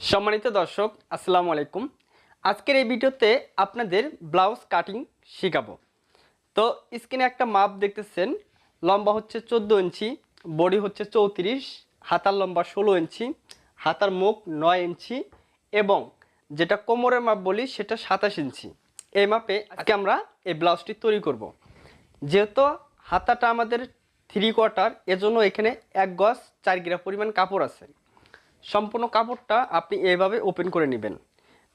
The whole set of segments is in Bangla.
সম্মানিত দর্শক আসসালামু আলাইকুম। আজকের এই ভিডিওতে আপনাদের ব্লাউজ কাটিং শেখাবো। তো স্ক্রিনে একটা মাপ দেখতেছেন, লম্বা হচ্ছে 14 ইঞ্চি, বডি হচ্ছে 34, হাতার লম্বা 16 ইঞ্চি, হাতার মুখ 9 ইঞ্চি এবং যেটা কোমরের মাপ বলি সেটা 27 ইঞ্চি। এই মাপে আজকে আমরা এই ব্লাউজটি তৈরি করব। যেহেতু হাতাটা আমাদের 3/4, এজন্য এখানে 1 গজ 4 গিরা পরিমাণ কাপড় আছে। সম্পূর্ণ কাপড়টা আপনি এইভাবে ওপেন করে নেবেন।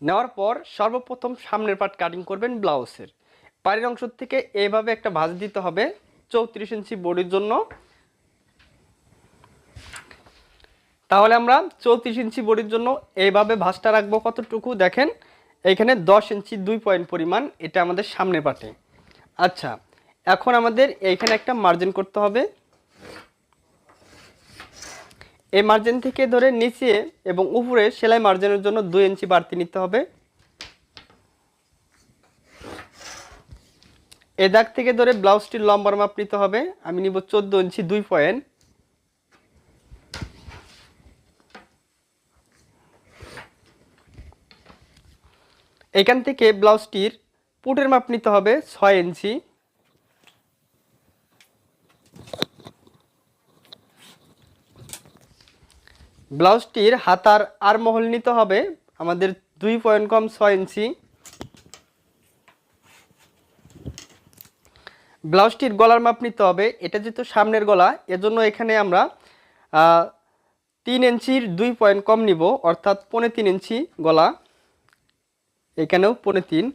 নেওয়ার পর সর্বপ্রথম সামনের পার্ট কাটিং করবেন ব্লাউজের। পাড়ের অংশ থেকে এইভাবে একটা ভাঁজ দিতে হবে 34 ইঞ্চি বডির জন্য। তাহলে আমরা 34 ইঞ্চি বডির জন্য এইভাবে ভাঁজটা রাখবো কতটুকু দেখেন, এইখানে 10 ইঞ্চি 2 পয়েন্ট পরিমাণ, এটা আমাদের সামনের পার্টে। আচ্ছা, এখন আমাদের এইখানে একটা মার্জিন করতে হবে। এই মার্জিন থেকে ধরে নিচে এবং উপরে সেলাই মার্জিনের জন্য 2 ইঞ্চি বাড়তি নিতে হবে। এই দাগ থেকে ধরে ব্লাউজটির লম্বার মাপ নিতে হবে। আমি নিব 14 ইঞ্চি 2 পয়েন্ট। এখান থেকে ব্লাউজটির পুটের মাপ নিতে হবে 6 ইঞ্চি। ব্লাউজটির হাতার আরমহল নিতে হবে আমাদের 2 পয়েন্ট কম 6 ইঞ্চি। ব্লাউজটির গলার মাপ নিতে হবে, এটা যেহেতু সামনের গলা এজন্য এখানে আমরা 3 ইঞ্চির 2 পয়েন্ট কম নিব, অর্থাৎ 3.25 ইঞ্চি গলা, এখানেও 3.25।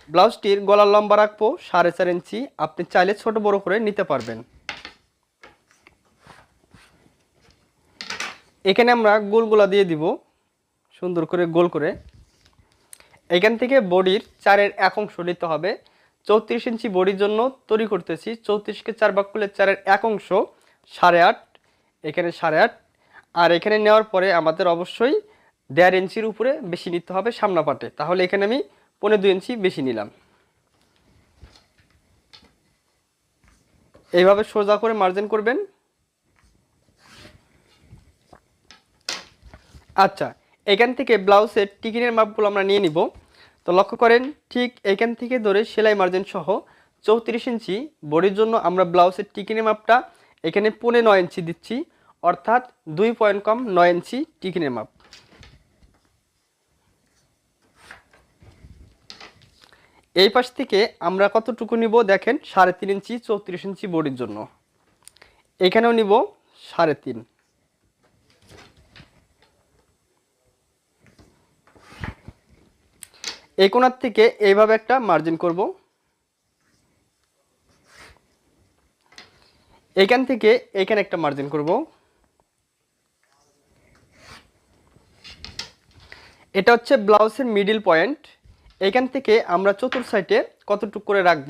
ব্লাউজটির গলার লম্বা রাখবো 4.5 ইঞ্চি, আপনি চাইলে ছোট বড় করে নিতে পারবেন। এখানে আমরা গোলগুলা দিয়ে দিব সুন্দর করে গোল করে। এখান থেকে বডির 4-এর 1 অংশ নিতে হবে। 34 ইঞ্চি বডির জন্য তৈরি করতেছি, 34কে 4 ভাগ করলে 4-এর 1 অংশ 8.5, এখানে 8.5। আর এখানে নেওয়ার পরে আমাদের অবশ্যই 1.5 ইঞ্চির উপরে বেশি নিতে হবে সামনা পাটে, তাহলে এখানে আমি 2.25 ইঞ্চি বেশি নিলাম। এইভাবে সোজা করে মার্জিন করবেন। আচ্ছা, এখান থেকে ব্লাউজের টিকিনের মাপগুলো আমরা নিয়ে নিব। তো লক্ষ্য করেন, ঠিক এখান থেকে ধরে সেলাই মার্জিন সহ 34 ইঞ্চি বডির জন্য আমরা ব্লাউজের টিকিনের মাপটা এখানে 9.5 ইঞ্চি দিচ্ছি, অর্থাৎ 2 পয়েন্ট কম 9 ইঞ্চি টিকিনের মাপ। এই পাশ থেকে আমরা কতটুকু নিব দেখেন, 3.5 ইঞ্চি 34 ইঞ্চি বডির জন্য, এখানেও নিব 3.5। এই কোণার থেকে এইভাবে একটা মার্জিন করব। এইখান থেকে এইখানে একটা মার্জিন করব। এটা হচ্ছে ব্লাউজের মিডল পয়েন্ট। এইখান থেকে আমরা চতুর্থ সাইডে কতটুকু করে রাখব,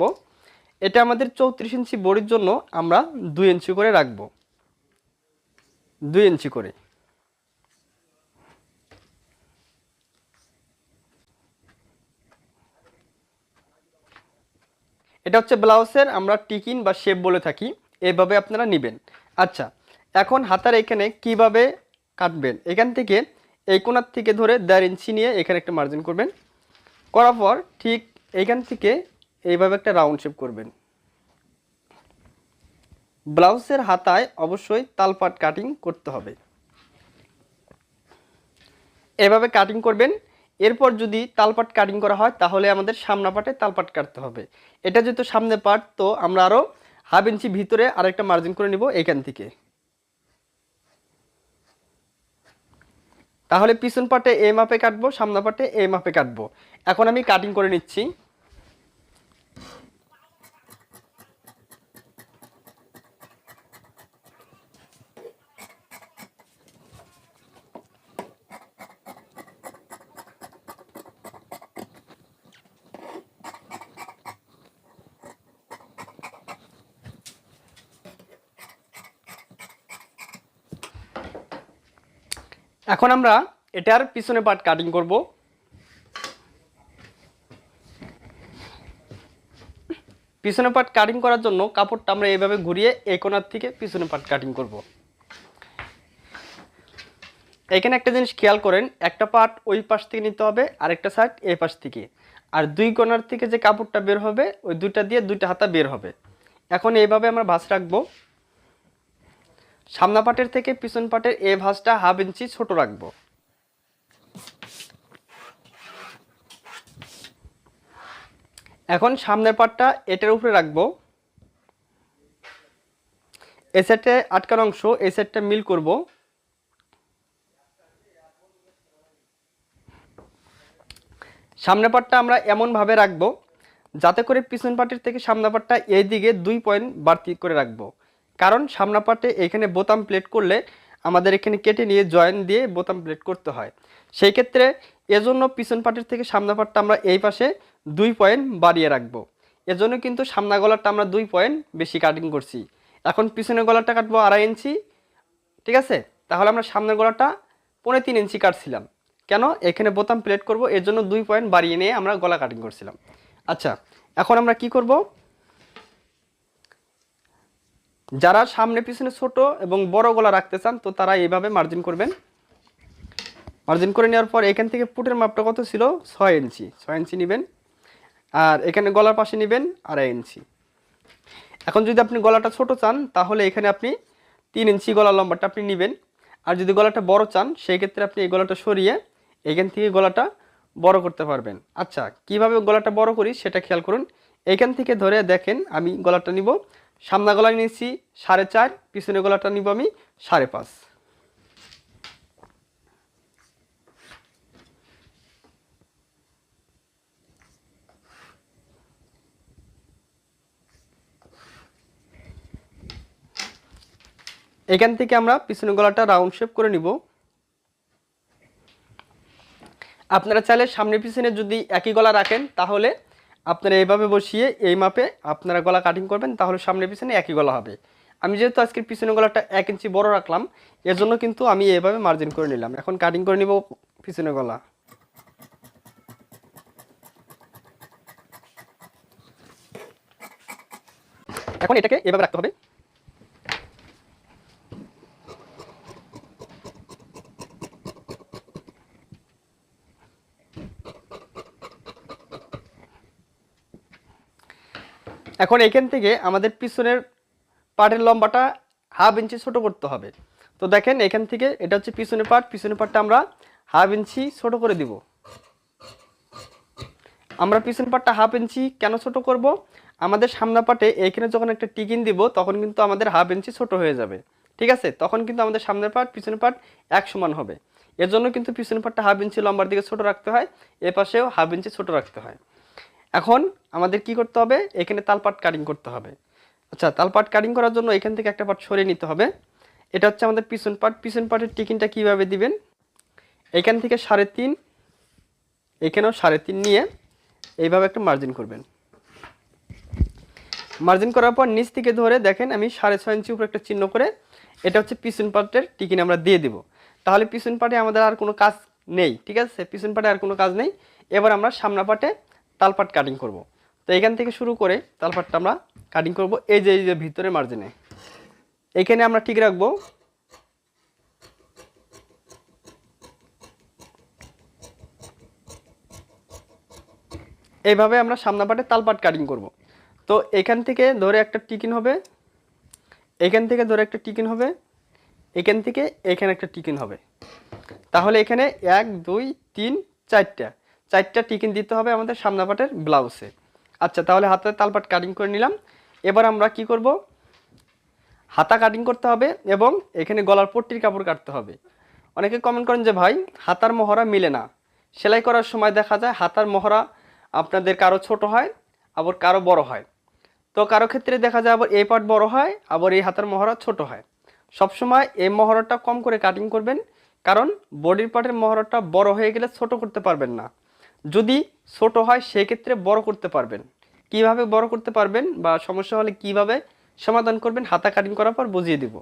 এটা আমাদের 34 ইঞ্চি বডির জন্য আমরা 2 ইঞ্চি করে রাখব, 2 ইঞ্চি করে। এটা হচ্ছে ব্লাউজের আমরা টিকিন বা শেপ বলে থাকি, এইভাবে আপনারা নেবেন। আচ্ছা, এখন হাতার এখানে কিভাবে কাটবেন, এখান থেকে এই কোণার থেকে ধরে 1.5 ইঞ্চি নিয়ে এখানে একটা মার্জিন করবেন। করার পর ঠিক এইখান থেকে এইভাবে একটা রাউন্ড শেপ করবেন। ব্লাউজের হাতায় অবশ্যই তালপাট কাটিং করতে হবে, এভাবে কাটিং করবেন। এরপর যদি তালপাট কাটিং করা হয় তাহলে আমাদের সামনা পাটে তালপাট কাটতে হবে। এটা যেহেতু সামনে পাট, তো আমরা আরও 1/2 ইঞ্চি ভিতরে আরেকটা মার্জিন করে নিব এখান থেকে। তাহলে পিছন পাটে এই মাপে কাটবো, সামনা পাটে এই মাপে কাটবো। এখন আমি কাটিং করে নিচ্ছি। এখন আমরা এটার পিছনে পার্ট কাটিং করব। পিছনের পার্ট কাটিং করার জন্য কাপড়টা আমরা এইভাবে ঘুরিয়ে এই কোণার থেকে পিছনের পার্ট কাটিং করব। এখানে একটা জিনিস খেয়াল করেন, একটা পার্ট ওই পাশ থেকে নিতে হবে, আরেকটা সাইড এই পাশ থেকে, আর দুই কোণার থেকে যে কাপড়টা বের হবে ওই দুইটা দিয়ে দুইটা হাতা বের হবে। এখন এইভাবে আমরা ভাঁজ রাখবো। সামনা পাটের থেকে পিছন পাটের এই ভাঁজটা 1/2 ইঞ্চি ছোট রাখবো। এখন সামনের পাটটা এটার উপরে রাখবো। এই সাইডে আটকানো অংশ এই সাইডটা মিল করব। সামনের পাটটা আমরা এমনভাবে রাখবো যাতে করে পিছন পাটের থেকে সামনের পাটটা এই দিকে 2 পয়েন্ট বাড়তি করে রাখবো। কারণ সামনের পাটে এখানে বোতাম প্লেট করলে আমাদের এখানে কেটে নিয়ে জয়েন দিয়ে বোতাম প্লেট করতে হয়। সেই ক্ষেত্রে এজন্য পিছন পাটের থেকে সামনের পাটটা আমরা এই পাশে 2 পয়েন্ট বাড়িয়ে রাখবো। এজন্য কিন্তু সামনা গলাটা আমরা 2 পয়েন্ট বেশি কাটিং করছি। এখন পিছনের গলাটা কাটবো 2.5 ইঞ্চি, ঠিক আছে? তাহলে আমরা সামনের গলাটা 3.5 ইঞ্চি কাটছিলাম। কেন? এখানে বোতাম প্লেট করব, এর জন্য 2 পয়েন্ট বাড়িয়ে নিয়ে আমরা গলা কাটিং করছিলাম। আচ্ছা, এখন আমরা কি করব, যারা সামনে পিছনে ছোট এবং বড় গলা রাখতে চান তো তারা এইভাবে মার্জিন করবেন। মার্জিন করে নেওয়ার পর এখান থেকে পুটের মাপটা কত ছিল? 6 ইঞ্চি। 6 ইঞ্চি নেবেন, আর এখানে গলার পাশে নেবেন 2.5 ইঞ্চি। এখন যদি আপনি গলাটা ছোট চান তাহলে এখানে আপনি 3 ইঞ্চি গলা লম্বাটা আপনি নেবেন। আর যদি গলাটা বড় চান সেই ক্ষেত্রে আপনি এই গলাটা সরিয়ে এখান থেকে গলাটা বড় করতে পারবেন। আচ্ছা, কিভাবে গলাটা বড় করি সেটা খেয়াল করুন। এইখান থেকে ধরে দেখেন আমি গলাটা নিব, সামনা গলা নিয়েছি 4.5, পিছনে গলাটা নিব আমি 5.5। এখান থেকে আমরা পিছনে গলাটা রাউন্ড শেপ করে নিব। আপনারা চাইলে সামনে পিছনে যদি একই গলা রাখেন তাহলে আপনারা এইভাবে বসিয়ে এই মাপে আপনারা গলা কাটিং করবেন, তাহলে সামনে পিছনে একই গলা হবে। আমি যেহেতু আজকের পিছনে গলাটা 1 ইঞ্চি বড় রাখলাম এর জন্য কিন্তু আমি এইভাবে মার্জিন করে নিলাম। এখন কাটিং করে নিব পিছনে গলা। এখন এটাকে এভাবে রাখতে হবে। এখন এখান থেকে আমাদের পিছনের পাটের লম্বাটা 1/2 ইঞ্চি ছোট করতে হবে। তো দেখেন এখান থেকে এটা হচ্ছে পিছনের পাট, পিছনের পাটটা আমরা 1/2 ইঞ্চি ছোট করে দিব। আমরা পিছনের পাটটা 1/2 ইঞ্চি কেন ছোট করব? আমাদের সামনা পাটে এখানে যখন একটা টিকিন দিব তখন কিন্তু আমাদের 1/2 ইঞ্চি ছোট হয়ে যাবে, ঠিক আছে? তখন কিন্তু আমাদের সামনের পাট পিছনের পাট এক সমান হবে। এর জন্য কিন্তু পিছনের পাটটা 1/2 ইঞ্চি লম্বার দিকে ছোট রাখতে হয়, এ পাশেও 1/2 ইঞ্চি ছোট রাখতে হয়। এখন আমাদের কি করতে হবে? এখানে তালপাট কাটিং করতে হবে। আচ্ছা, তালপাট কাটিং করার জন্য এখান থেকে একটা পাট সরিয়ে নিতে হবে। এটা হচ্ছে আমাদের পিছন পাট। পিছন পাটের টিকিনটা কিভাবে দিবেন? এখান থেকে 3.5, এখানেও 3.5 নিয়ে এইভাবে একটা মার্জিন করবেন। মার্জিন করার পর নিচ থেকে ধরে দেখেন আমি 6.5 ইঞ্চি উপরে একটা চিহ্ন করে এটা হচ্ছে পিছন পাটের টিকিন আমরা দিয়ে দিব। তাহলে পিছন পাটে আমাদের আর কোনো কাজ নেই, ঠিক আছে? পিছন পাটে আর কোনো কাজ নেই। এবার আমরা সামনা পাটে তালপাট কাটিং করব। তো এখান থেকে শুরু করে তালপাটটা আমরা কাটিং করব এই যে ভিতরে মার্জিনে। এখানে আমরা ঠিক রাখবো। এইভাবে আমরা সামনা পাটে তালপাট কাটিং করব। তো এখান থেকে ধরে একটা টিকিন হবে, এখান থেকে ধরে একটা টিকিন হবে, এখান থেকে এখানে একটা টিকিন হবে। তাহলে এখানে 1 2 3 4টা টিকিন দিতে হবে আমাদের সামনা পাটের ব্লাউজে। আচ্ছা, তাহলে হাতে তালপাট কাটিং করে নিলাম। এবার আমরা কি করব? হাতা কাটিং করতে হবে এবং এখানে গলার পট্টির কাপড় কাটতে হবে। অনেকে কমেন্ট করেন যে ভাই হাতার মহড়া মিলে না। সেলাই করার সময় দেখা যায় হাতার মহড়া আপনাদের কারো ছোট হয় আবার কারো বড় হয়। তো কারো ক্ষেত্রে দেখা যায় আবার এই পার্ট বড় হয় আবার এই হাতার মহড়া ছোট হয়। সবসময় এই মহড়াটা কম করে কাটিং করবেন, কারণ বডির পার্টের মহড়াটা বড় হয়ে গেলে ছোট করতে পারবেন না। যদি ছোট হয় সেই ক্ষেত্রে বড় করতে পারবেন। কিভাবে বড় করতে পারবেন বা সমস্যা হলে কিভাবে সমাধান করবেন হাতা কাটিং করার পর বুঝিয়ে দিব।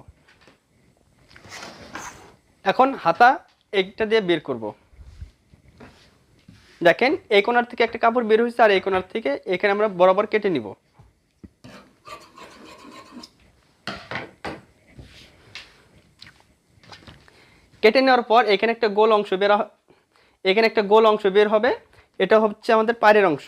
এখন হাতা একটা দিয়ে বের করব। দেখেন এই কোণার থেকে একটা কাপড় বের হয়েছে আর এই কোণার থেকে এখানে আমরা বরাবর কেটে নিব। কেটে নেওয়ার পর এখানে একটা গোল অংশ বের হবে, এটা হচ্ছে আমাদের পায়ের অংশ।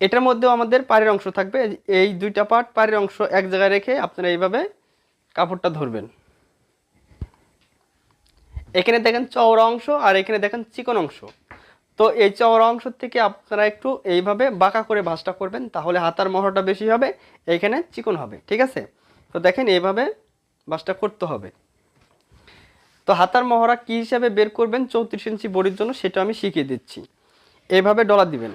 এটার মধ্যেও আমাদের পায়ের অংশ থাকবে। এই দুইটা পার্ট পায়ের অংশ এক জায়গায় রেখে আপনারা এইভাবে কাপড়টা ধরবেন। এখানে দেখেন চওড়া অংশ আর এখানে দেখেন চিকন অংশ। তো এই চওড়া অংশ থেকে আপনারা একটু এইভাবে বাঁকা করে ভাঁজটা করবেন, তাহলে হাতার মহড়াটা বেশি হবে, এইখানে চিকন হবে। ঠিক আছে, তো দেখেন এইভাবে ভাঁজটা করতে হবে। তো হাতার মহড়া কী হিসাবে বের করবেন 34 ইঞ্চি বডির জন্য সেটা আমি শিখিয়ে দিচ্ছি। এইভাবে ডলা দিবেন,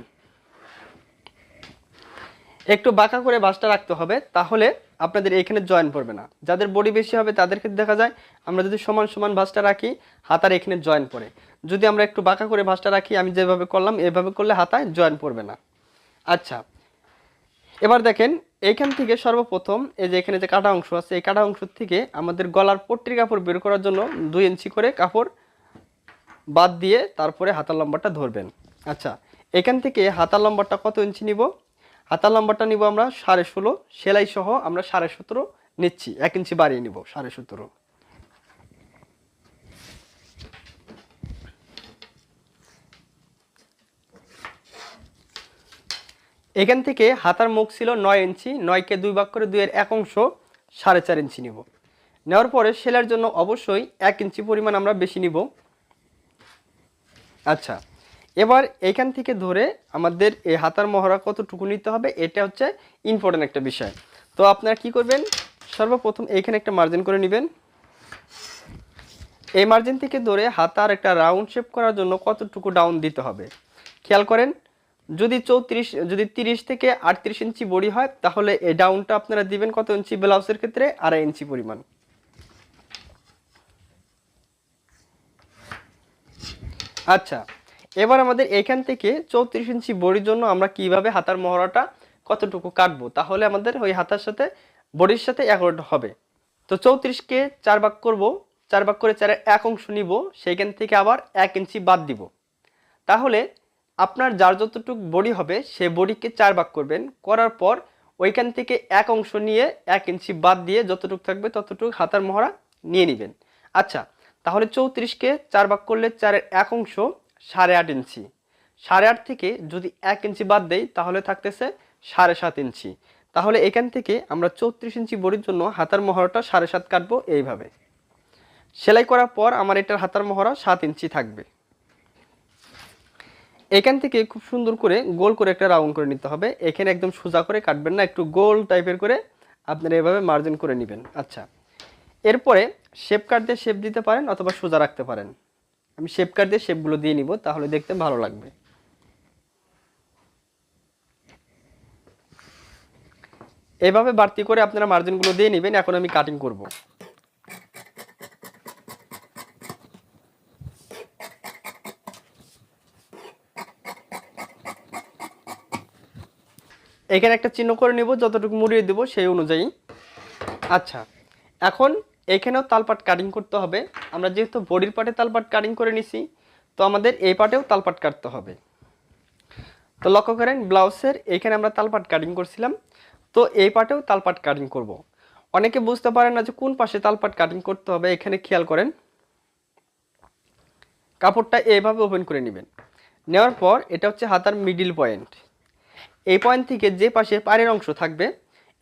একটু বাঁকা করে ভাঁজটা রাখতে হবে, তাহলে আপনাদের এখানে জয়েন পড়বে না। যাদের বডি বেশি হবে তাদের ক্ষেত্রে দেখা যায় আমরা যদি সমান সমান ভাঁজটা রাখি হাতার এখানে জয়েন পড়ে। যদি আমরা একটু বাঁকা করে ভাঁজটা রাখি, আমি যেভাবে করলাম এভাবে করলে হাতায় জয়েন পড়বে না। আচ্ছা, এবার দেখেন এইখান থেকে সর্বপ্রথম এই যে এখানে যে কাটা অংশ আছে, এই কাটা অংশ থেকে আমাদের গলার পট্টির কাপড় বের করার জন্য 2 ইঞ্চি করে কাপড় বাদ দিয়ে তারপরে হাতার লম্বাটা ধরবেন। আচ্ছা, এখান থেকে হাতার লম্বাটা কত ইঞ্চি নিব? হাতার লম্বাটা নিব আমরা 16.5, সেলাই সহ আমরা 17.5 নিচ্ছি, 1 ইঞ্চি বাড়িয়ে নিব 17.5। এখান থেকে হাতার মুখ ছিল 9 ইঞ্চি, 9কে 2 ভাগ করে 2 এর 1 অংশ 4.5 ইঞ্চি নিব। নেওয়ার পরে সেলাইয়ের জন্য অবশ্যই 1 ইঞ্চি পরিমাণ আমরা বেশি নিব। আচ্ছা, এবার এইখান থেকে ধরে আমাদের এই হাতার মহড়া কতটুকু নিতে হবে, এটা হচ্ছে ইম্পর্টেন্ট একটা বিষয়। তো আপনারা কি করবেন, সর্বপ্রথম এইখানে একটা মার্জিন করে নেবেন। এই মার্জিন থেকে ধরে হাতার একটা রাউন্ড শেপ করার জন্য কতটুকু ডাউন দিতে হবে খেয়াল করেন। যদি 30 থেকে 38 ইঞ্চি বডি হয় তাহলে এই ডাউনটা আপনারা দিবেন কত ইঞ্চি, ব্লাউজের ক্ষেত্রে 2.5 ইঞ্চি পরিমাণ। আচ্ছা, এবার আমাদের এখান থেকে 34 ইঞ্চি বডির জন্য আমরা কিভাবে হাতার মহড়াটা কতটুকু কাটবো, তাহলে আমাদের ওই হাতার সাথে বডির সাথে অ্যাকর্ড হবে। তো 34কে 4 ভাগ করব, 4 ভাগ করে 4-এর 1 অংশ নিব, সেইখান থেকে আবার 1 ইঞ্চি বাদ দিব। তাহলে আপনার যার যতটুকু বডি হবে সে বডিকে 4 ভাগ করবেন, করার পর ওইখান থেকে 1 অংশ নিয়ে 1 ইঞ্চি বাদ দিয়ে যতটুকু থাকবে ততটুকু হাতার মহড়া নিয়ে নেবেন। আচ্ছা, তাহলে 34কে 4 ভাগ করলে 4-এর 1 অংশ 8.5 ইঞ্চি, 8.5 থেকে যদি 1 ইঞ্চি বাদ দেই তাহলে থাকতেছে 7.5 ইঞ্চি। তাহলে এখান থেকে আমরা 34 ইঞ্চি বডির জন্য হাতার মহড়াটা 7.5 কাটবো। এইভাবে সেলাই করার পর আমার এটার হাতার মহড়া 7 ইঞ্চি থাকবে। এখান থেকে খুব সুন্দর করে গোল করে একটা রাউন্ড করে নিতে হবে। এখানে একদম সোজা করে কাটবেন না, একটু গোল টাইপের করে আপনারা এভাবে মার্জিন করে নেবেন। আচ্ছা, এরপরে শেপ কাট দিয়ে শেপ দিতে পারেন অথবা সোজা রাখতে পারেন। আমি শেপ কাট দিয়ে শেপগুলো দিয়ে নিব, তাহলে দেখতে ভালো লাগবে। এভাবে বাড়তি করে আপনারা মার্জিনগুলো দিয়ে নেবেন। এখন আমি কাটিং করব। এখানে একটা চিহ্ন করে নেব, যতটুকু মুড়িয়ে দেব সেই অনুযায়ী। আচ্ছা, এখন এখানেও তালপাট কাটিং করতে হবে। আমরা যেহেতু বডির পার্টে তালপাট কাটিং করে নিছি, তো আমাদের এই পার্টেও তালপাট কাটতে হবে। তো লক্ষ্য করেন ব্লাউজের এখানে আমরা তালপাট কাটিং করছিলাম, তো এই পার্টেও তালপাট কাটিং করব। অনেকে বুঝতে পারেন না যে কোন পাশে তালপাট কাটিং করতে হবে। এখানে খেয়াল করেন, কাপড়টা এইভাবে ওপেন করে নেবেন। নেওয়ার পর এটা হচ্ছে হাতার মিডিল পয়েন্ট। এই পয়েন্ট থেকে যে পাশে পায়ের অংশ থাকবে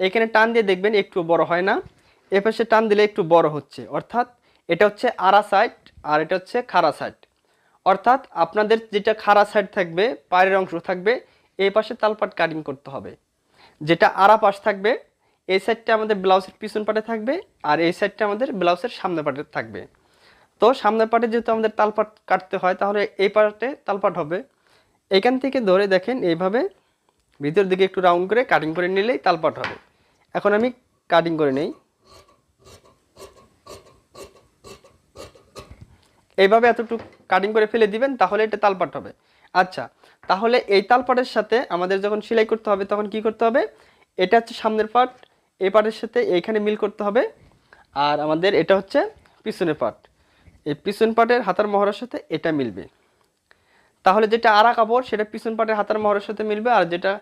এখানে টান দিয়ে দেখবেন একটু বড় হয় না, এ পাশে টান দিলে একটু বড় হচ্ছে, অর্থাৎ এটা হচ্ছে আড়া সাইড আর এটা হচ্ছে খাড়া সাইড। অর্থাৎ আপনাদের যেটা খাড়া সাইড থাকবে, পায়ের অংশ থাকবে, এই পাশে তালপাট কাটিং করতে হবে। যেটা আড়া পাশ থাকবে এই সাইডটা আমাদের ব্লাউজের পিছন পাটে থাকবে, আর এই সাইডটা আমাদের ব্লাউজের সামনের পাটে থাকবে। তো সামনের পাটে যেহেতু আমাদের তালপাট কাটতে হয় তাহলে এই পাটে তালপাট হবে। এখান থেকে ধরে দেখেন এইভাবে ভিতর দিকে একটু রাউন্ড করে কাটিং করে নিলেই তালপাট হবে। এখন আমি কাটিং করে নেই, এইভাবে এতটুকু কাটিং করে ফেলে দিবেন, তাহলে এটা তালপাট হবে। আচ্ছা, তাহলে এই তালপাটের সাথে আমাদের যখন সেলাই করতে হবে তখন কি করতে হবে, এটা হচ্ছে সামনের পার্ট, এই পার্টের সাথে এইখানে মিল করতে হবে, আর আমাদের এটা হচ্ছে পিছনের পার্ট, এই পিছন পার্টের হাতার মহড়ার সাথে এটা মিলবে। তাহলে যেটা আড়া কাপড় সেটা পিছন পাটের হাতার মহড়ার সাথে মিলবে, আর যেটা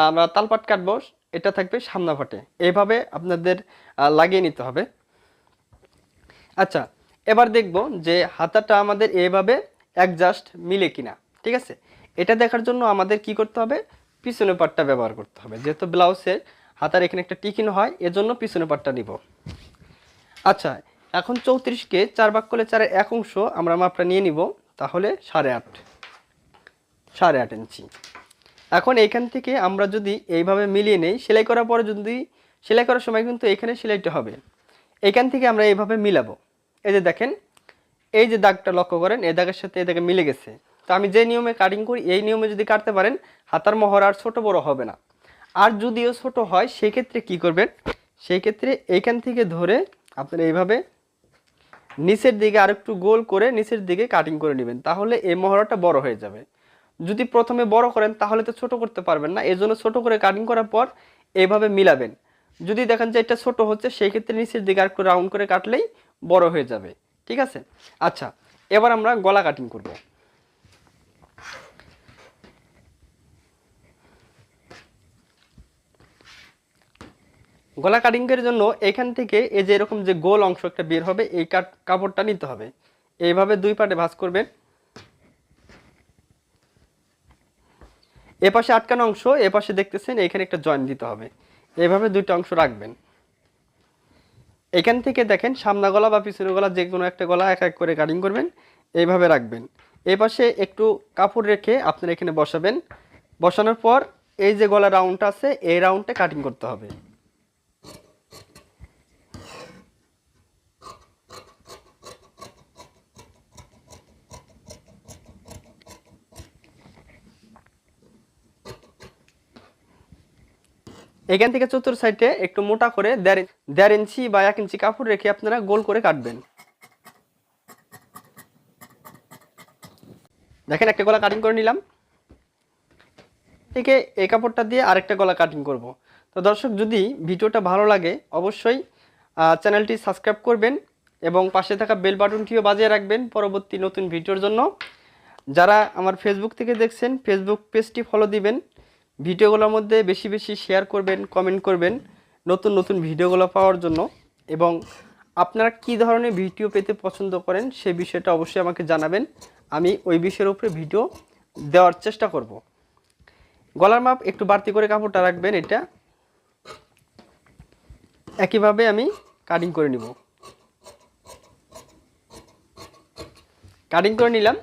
আমরা তালপাট কাটবো এটা থাকবে সামনা পাটে। এইভাবে আপনাদের লাগিয়ে নিতে হবে। আচ্ছা, এবার দেখব যে হাতাটা আমাদের এভাবে অ্যাডজাস্ট মিলে কিনা। ঠিক আছে, এটা দেখার জন্য আমাদের কি করতে হবে, পিছনের পাটটা ব্যবহার করতে হবে। যেহেতু ব্লাউজের হাতার এখানে একটা টিকিন হয়, এজন্য পিছনের পাটটা নিব। আচ্ছা, এখন 34কে 4 ভাগ করলে 4-এর 1 অংশ আমরা মাপটা নিয়ে নিব, তাহলে 8.5 ইঞ্চি। এখন এইখান থেকে আমরা যদি এইভাবে মিলিয়ে নেই, সেলাই করার পরে যদি সেলাই করার সময় কিন্তু এখানে সেলাইটা হবে, এখান থেকে আমরা এইভাবে মিলাবো। এই যে দেখেন, এই যে দাগটা লক্ষ্য করেন, এই দাগের সাথে এই দাগে মিলে গেছে। তো আমি যে নিয়মে কাটিং করি, এই নিয়মে যদি কাটতে পারেন হাতার মহড়া আর ছোট বড় হবে না। আর যদিও ছোট হয় সেক্ষেত্রে কি করবেন, সেই ক্ষেত্রে এইখান থেকে ধরে আপনারা এইভাবে নিচের দিকে আরেকটু গোল করে নিচের দিকে কাটিং করে নেবেন, তাহলে এই মহড়াটা বড় হয়ে যাবে। যদি প্রথমে বড় করেন তাহলে তো ছোট করতে পারবেন না, এই জন্য ছোটো করে কাটিং করার পর এইভাবে মিলাবেন। যদি দেখেন যে এটা ছোট হচ্ছে, সেই ক্ষেত্রে নিচের দিকে আরেকটু রাউন্ড করে কাটলেই বড় হয়ে যাবে। ঠিক আছে। আচ্ছা, এবার আমরা গলা কাটিং করব। গলা কাটিংয়ের জন্য এখান থেকে এই যে এরকম যে গোল অংশ একটা বের হবে, এই কাপড়টা নিতে হবে। এইভাবে 2 পাটে ভাঁজ করবেন। এপাশে আটকানো অংশ, এপাশে দেখতেছেন এখানে একটা জয়েন্ট দিতে হবে। এইভাবে 2টা অংশ রাখবেন। এখান থেকে দেখেন সামনা গলা বা পিছনের গলা যে কোনো একটা গলা এক এক করে কাটিং করবেন, এইভাবে রাখবেন। এই পাশে একটু কাপড় রেখে আপনারা এখানে বসাবেন। বসানোর পর এই যে গলা রাউন্ডটা আছে, এই রাউন্ডটা কাটিং করতে হবে। এখান থেকে চতুর সাইডে একটু মোটা করে 1.5 ইঞ্চি বা 1 ইঞ্চি কাপড় রেখে আপনারা গোল করে কাটবেন। দেখেন একটা গলা কাটিং করে নিলাম। থেকে এই কাপড়টা দিয়ে আরেকটা গলা কাটিং করব। তো দর্শক, যদি ভিডিওটা ভালো লাগে অবশ্যই চ্যানেলটি সাবস্ক্রাইব করবেন এবং পাশে থাকা বেল বাটনটিও বাজিয়ে রাখবেন পরবর্তী নতুন ভিডিওর জন্য। যারা আমার ফেসবুক থেকে দেখছেন, ফেসবুক পেজটি ফলো দিবেন। ভিডিওগুলোর মধ্যে বেশি বেশি শেয়ার করবেন, কমেন্ট করবেন নতুন নতুন ভিডিওগুলো পাওয়ার জন্য। এবং আপনারা কী ধরনের ভিডিও পেতে পছন্দ করেন সে বিষয়টা অবশ্যই আমাকে জানাবেন, আমি ওই বিষয়ের উপরে ভিডিও দেওয়ার চেষ্টা করব। গলার মাপ একটু বাড়তি করে কাপড়টা রাখবেন, এটা একইভাবে আমি কাটিং করে নিব। কাটিং করে নিলাম।